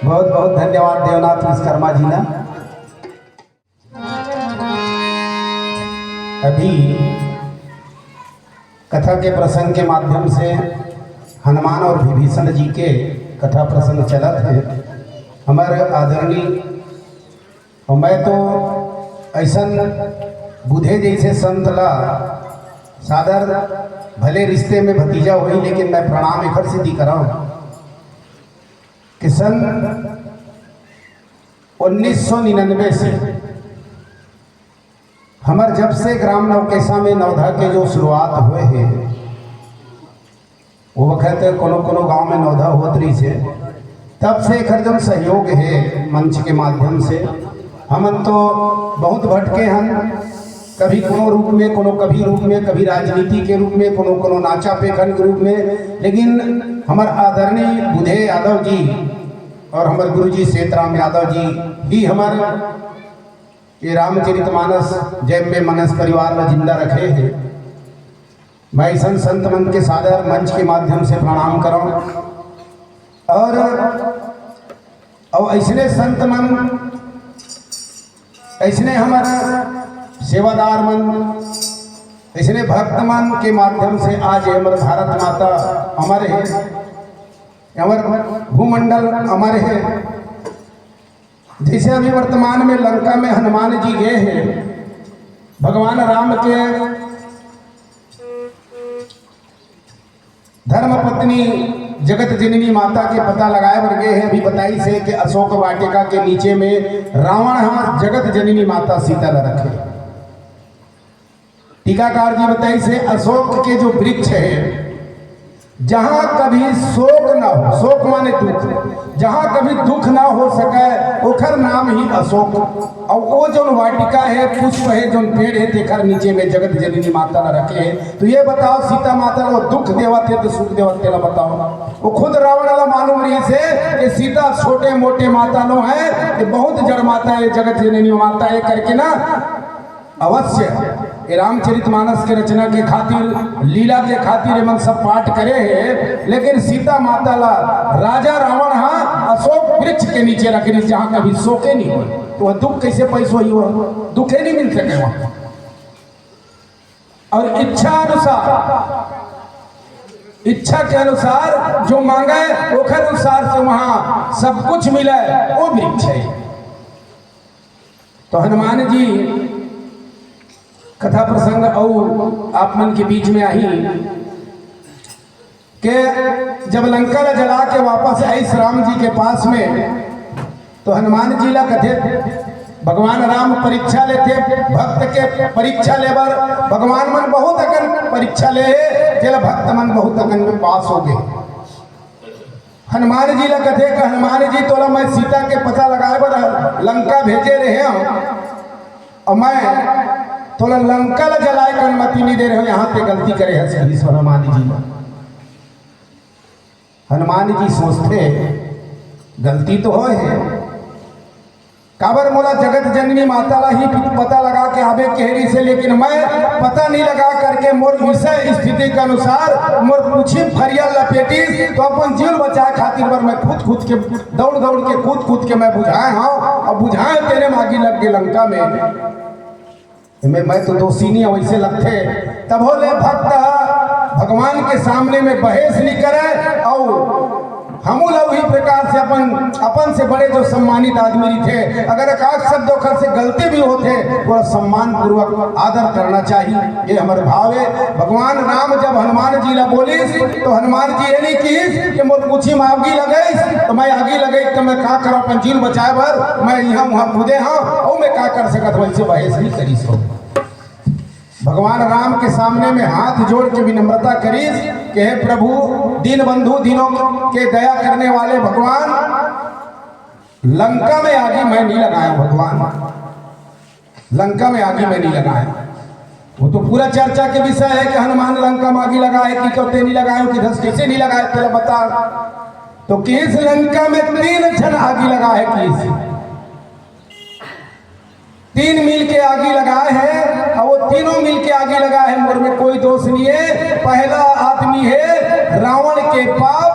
बहुत बहुत धन्यवाद देवनाथ विश्वकर्मा जी ना। अभी कथा के प्रसंग के माध्यम से हनुमान और विभीषण जी के कथा प्रसंग चलत है। हमारे आदरणीय और मैं तो ऐसा बुधे जैसे संत ला सादर भले रिश्ते में भतीजा हुई, लेकिन मैं प्रणाम एक सिद्धि कराऊँ कि सन 1999 से हमार जब से ग्राम नवकेशा में नवधा के जो शुरुआत हुए हैं वो वक्त कोनो गांव में नवधा होत रही से, तब से एक जब सहयोग है मंच के माध्यम से। हमन तो बहुत भटके हैं, कभी कोनो रूप में, कोनो कभी रूप में, कभी राजनीति के रूप में, कोनो नाचा पेखन के रूप में, लेकिन हमार आदरणीय बुधे यादव जी और हमारे गुरुजी सेतराम यादव जी ही हमारे ये रामचरितमानस जय में मनस परिवार में जिंदा रखे हैं। मैं ऐसा संत मन के सादर मंच के माध्यम से प्रणाम कराऊं और ऐसने संत मन, ऐसने हमारा सेवादार मन, ऐसने भक्त मन के माध्यम से आज हमारे भारत माता हमारे भूमंडल हमारे हैं। जैसे अभी वर्तमान में लंका में हनुमान जी गए हैं, भगवान राम के धर्म पत्नी जगत जननी माता के पता लगाए बर गए हैं। अभी बताई से कि अशोक वाटिका के नीचे में रावण जगत जननी माता सीता न रखे। टीकाकार जी बताई से अशोक के जो वृक्ष है, जहां कभी शोक ना हो, शोक माने दुख, जहां कभी दुख ना हो सके ओखर नाम ही अशोक। और वो जो वाटिका है, पुष्प है, जो पेड़ है, तेखर नीचे में जगत जननी माता ने रखे है। तो ये बताओ सीता माता वो दुख देवत है तो सुख देवत है, बताओ। वो खुद रावण वाला मालूम रही से कि सीता छोटे मोटे माता नो है, कि बहुत जड़ माता है, जगत जननी माता है करके ना अवश्य रामचरितमानस के रचना के खातिर, लीला के खातिर मन सब पाठ करे है। लेकिन सीता माता ला राजा रावण अशोक वृक्ष के नीचे रख रही, जहां कभी शोके नहीं हो, तो वह दुख कैसे पैसो ही हो, दुखे नहीं मिल सके वहां। और इच्छा के अनुसार जो मांगे ओखर अनुसार से वहां सब कुछ मिले, वो वृक्ष है। तो हनुमान जी कथा प्रसंग और आप मन के बीच में आई कि जब लंका ला जला के वापस आई राम जी के पास में, तो हनुमान जी ला कथे भगवान राम परीक्षा लेते, भक्त के परीक्षा लेबर भगवान मन बहुत अगन परीक्षा ले, जेला भक्त मन बहुत अगन में पास हो गए। हनुमान जी ला कथे कि हनुमान जी तोला मैं सीता के पता लगाए बर लंका भेजे रहे और मैं थोड़ा लंका ला जलाए कर अनुमति नहीं दे रहे हो, यहाँ पे गलती करे है हनुमान जी। हनुमान जी सोचते गलती तो हो है, काबर मोला जगत जननी माता ला ही पता लगा के आवे केहरी से, लेकिन मैं पता नहीं लगा करके मोर विषय स्थिति के अनुसार मोर पूछी फरियल लपेटी, तो अपन जीवन बचाए खातिर पर मैं कूद के दौड़ के कूद के मैं बुझाए हाँ, और बुझाए तेरे मागी लग गए लंका में। मैं तो दोषी नहीं, वैसे लगते तब बोले भक्त भगवान के सामने में बहस नहीं करे। और हम लोग ही प्रकार से अपन से बड़े जो सम्मानित आदमी थे, अगर एक शब्द होकर से गलती भी होते तो सम्मान पूर्वक आदर करना चाहिए, ये हमारे भाव है। भगवान राम जब हनुमान जी ला बोलिस, तो हनुमान जी ये नहीं की कि मोर पूछी में आगी लगे तो मैं आगी लगे तो मैं का करो, अपन जीव बचाए भर मैं यहाँ वहाँ कूदे हाँ, और मैं का कर सकत, वैसे बहस नहीं करी सो। भगवान राम के सामने में हाथ जोड़ के विनम्रता करीस कि हे प्रभु दीन बंधु दीनों के दया करने वाले भगवान, लंका में आगे मैं नहीं लगाया भगवान, लंका में आगे मैं नहीं लगाया। वो तो पूरा चर्चा के विषय है कि हनुमान लंका में आगे लगाए कि कौते नहीं लगाए कि धस कैसे नहीं लगाए, पहले बता। तो किस लंका में 3 जन आगे लगाए, किस 3 मिल के आगे लगाए हैं, और वो तीनों मिल के आगे लगाए हैं। मोर में कोई दोष नहीं है। पहला आदमी है रावण के पाप,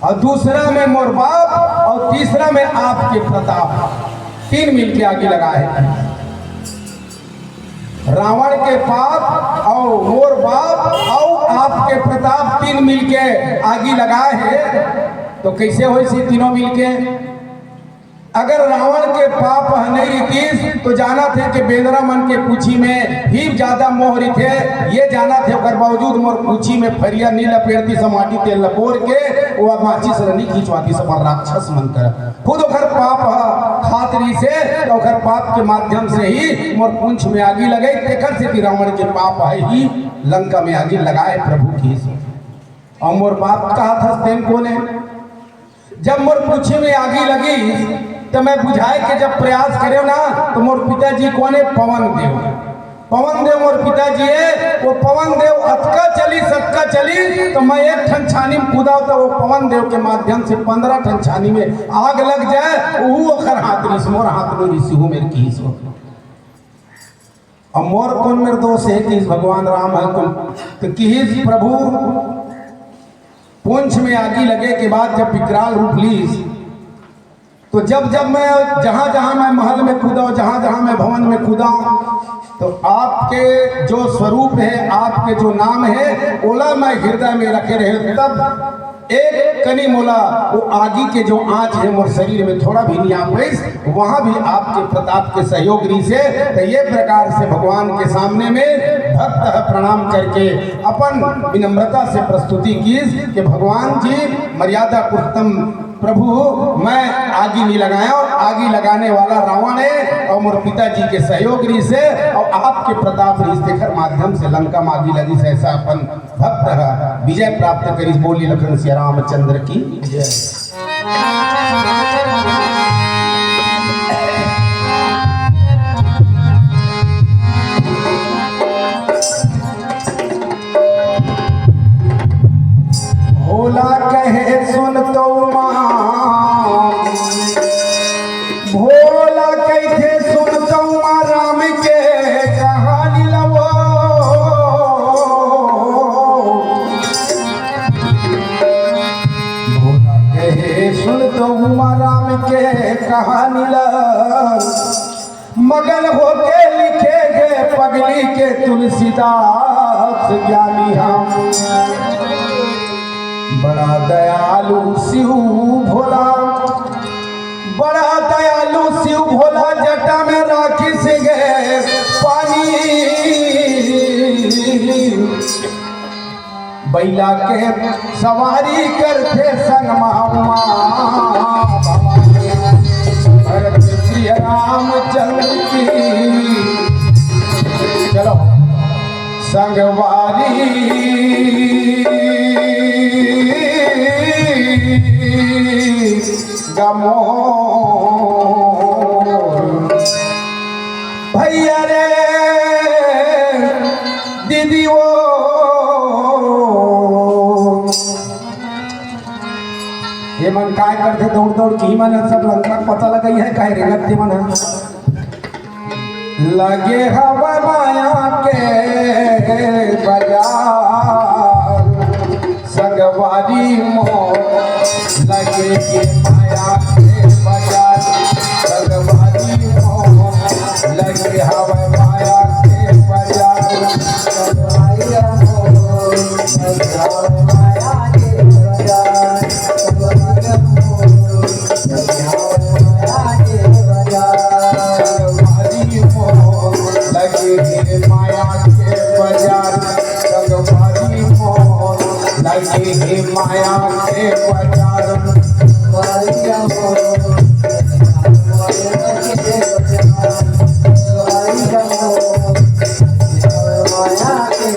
और दूसरा में मोर बाप, और तीसरा में आपके प्रताप। 3 मिल के आगे लगाए हैं। रावण के पाप और मोर बाप और आपके प्रताप 3 मिल के आगे लगाए हैं। तो कैसे हो इसी तीनों मिल के? अगर रावण के पाप नहीं रीतीस तो जाना थे कि बेदरा मन के पूछी में ही ज्यादा मोहरी थे, ये जाना थे। और बावजूद मोर पूछी में फरिया नहीं लपेटती समाटी तेल लपोर के वो माचिस नहीं खींचवाती सब राक्षस मन कर खुद ओकर पाप खातरी से, तो ओकर पाप के माध्यम से ही मोर पूंछ में आगी लगे। तेकर से कि रावण के पाप है ही लंका में आगी लगाए प्रभु की। और मोर बाप कहा था तेन कोने, जब मोर पूछी में आगी लगी तो मैं बुझाए के जब प्रयास करे ना, तो मोर पिताजी कोने पवन देव, पवन देव मोर पिताजी है। वो पवन देव अतका चली सतका चली, तो मैं एक ठन छानी में कूदा तो वो पवन देव के माध्यम से 15 ठन छानी में आग लग जाए। वो अखर हाथ रिस मोर हाथ लो रिसी हूँ मेरे की सो। और मोर कौन मेरे दोस्त है कि भगवान राम है कुल, तो कि प्रभु पूंछ में आगी लगे के बाद जब विकराल रूप ली, तो जब जब मैं जहां जहां मैं महल में कूदा, जहां जहां मैं भवन में कूदा, तो आपके जो स्वरूप है, आपके जो नाम है, ओला मैं हृदय में रखे रहे। तब एक कनी मोला वो आगी के जो आंच है मोर शरीर में थोड़ा भी नहीं आ पाई, वहां भी आपके प्रताप के सहयोग से। तो ये प्रकार से भगवान के सामने में भक्त प्रणाम करके अपन विनम्रता से प्रस्तुति की कि भगवान जी मर्यादा पुरुषोत्तम प्रभु, मैं आगी नहीं लगाया, और आगी लगाने वाला रावण है, और मोर पिताजी के सहयोग से और आपके प्रताप देकर माध्यम से लंका में आगी लगी से ऐसा अपन भक्त विजय प्राप्त करी। बोली लखन सिया रामचंद्र की जय। भोला कहे सुन तो भोला कैसे सुनता हूँ राम के कहानी लवो। भोला कहे सुनता हूँ राम के कहानी लव, मगन होके लिखे गए पगली के तुलसीदास ज्ञानी हम। बड़ा दयालु शिव भोला, बड़ा दयालु शिव भोला, जटा में राखी से गए पानी। बैला के सवारी करते संग मामा भरत श्री रामचंद्र की। चलो संगवारी गमो भैया रे दीदी वो ये मन काय करते दौड़ दौड़ की मन सब लंका पता लगा है काय रेगती मन लगे हवा माया के बाजार संगवारी मोह लगे के माया के बाजार संगवारी मोह लगे हवा माया के बाजार संगवारी मोह लगे हवा माया के बाजार संगवारी मोह लगे हवा माया के बाजार संगवारी मोह लगे हे माया के बाजार संगवारी मोह लगे हे माया के बाजार माया मोह माया के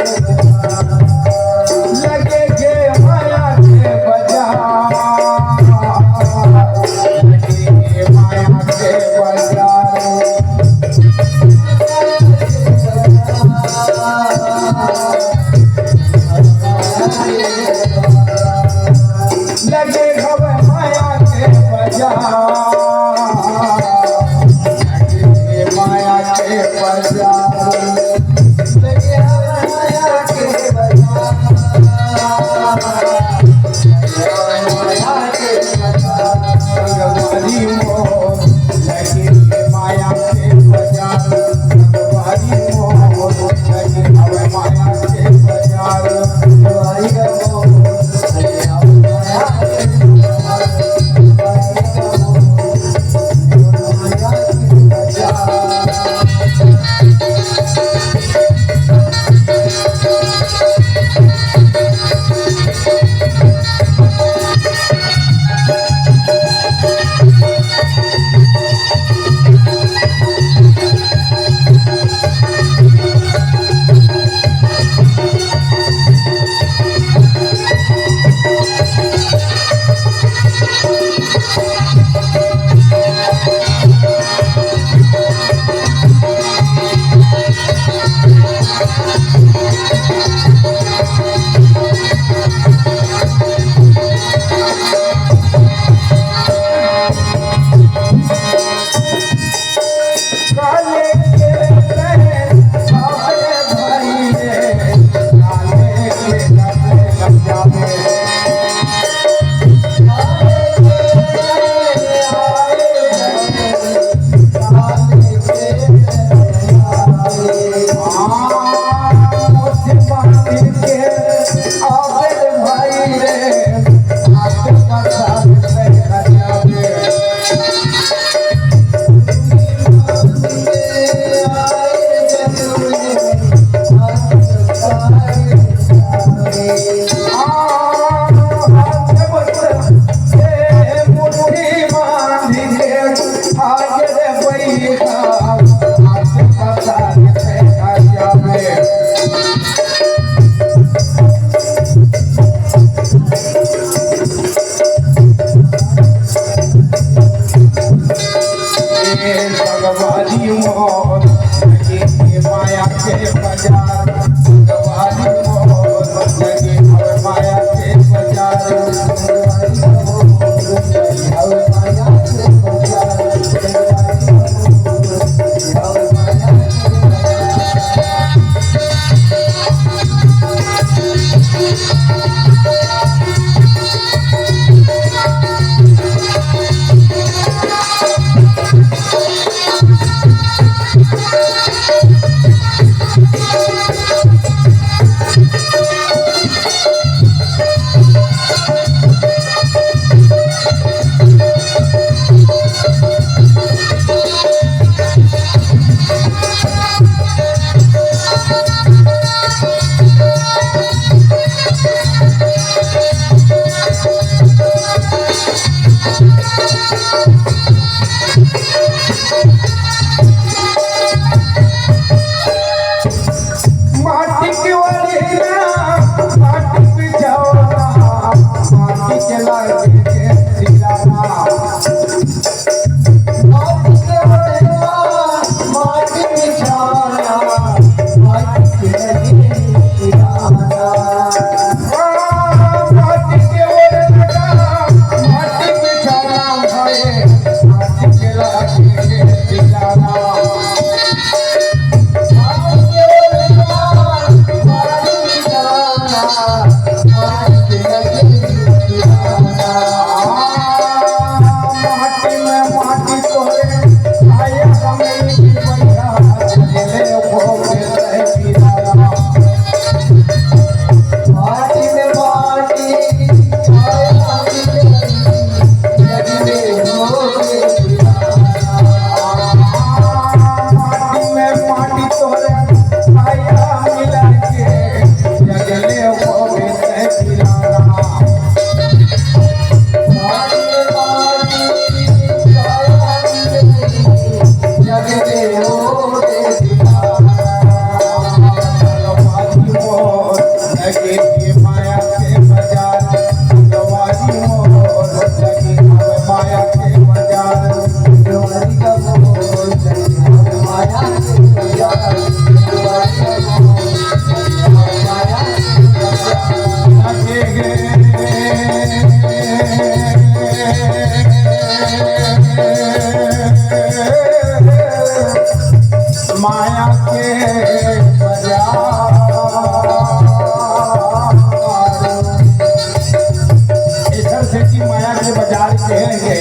से कि माया के बाजार कहेंगे।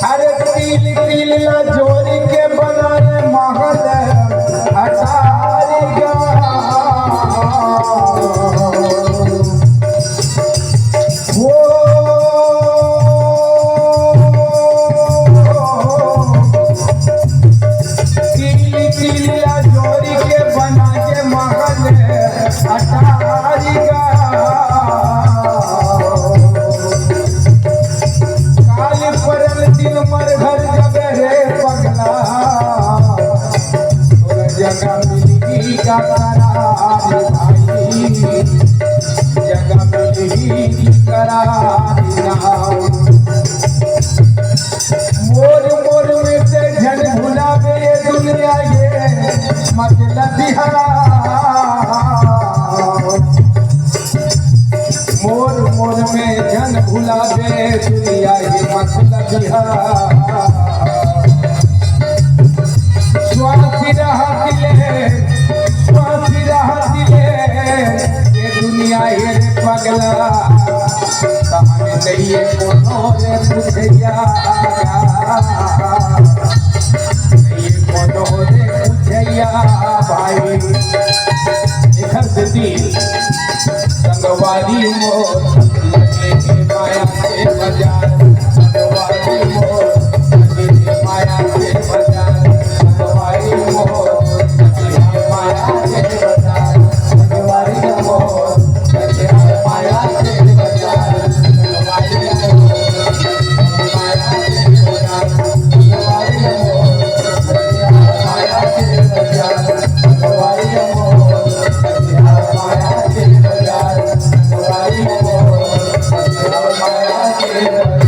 अरे तिल तिल ला जोड़ी के बनाए महल अटारी गा। वो तिल तिल ला जोड़ी के बना के महल अटारी गा। दिन मर घर जब रे पगला तोरा जगह मिली का करार भाई, जगह मिली करार नाम। मोर मोर में से झन भुलावे ये दुनिया ये मतलब मोर मोर में जन भुलावे दुनिया ये मतलब स्वार्थी रहा दिले ये दुनिया ये पगला कहानी नहीं है कोनो रे बुझैया नहीं कोनो रे बुझैया भाई। इधर से दिल संगवारी मोर लगे के माया से बाजार, संगवारी मोर लगे के माया से बाजार, संगवारी मोर लगे के माया से बाजार, संगवारी मोर लगे के माया से बाजार, संगवारी मोर माया से बाजार, संगवारी मोर लगे के माया से बाजार, संगवारी मोर लगे के माया से बाजार।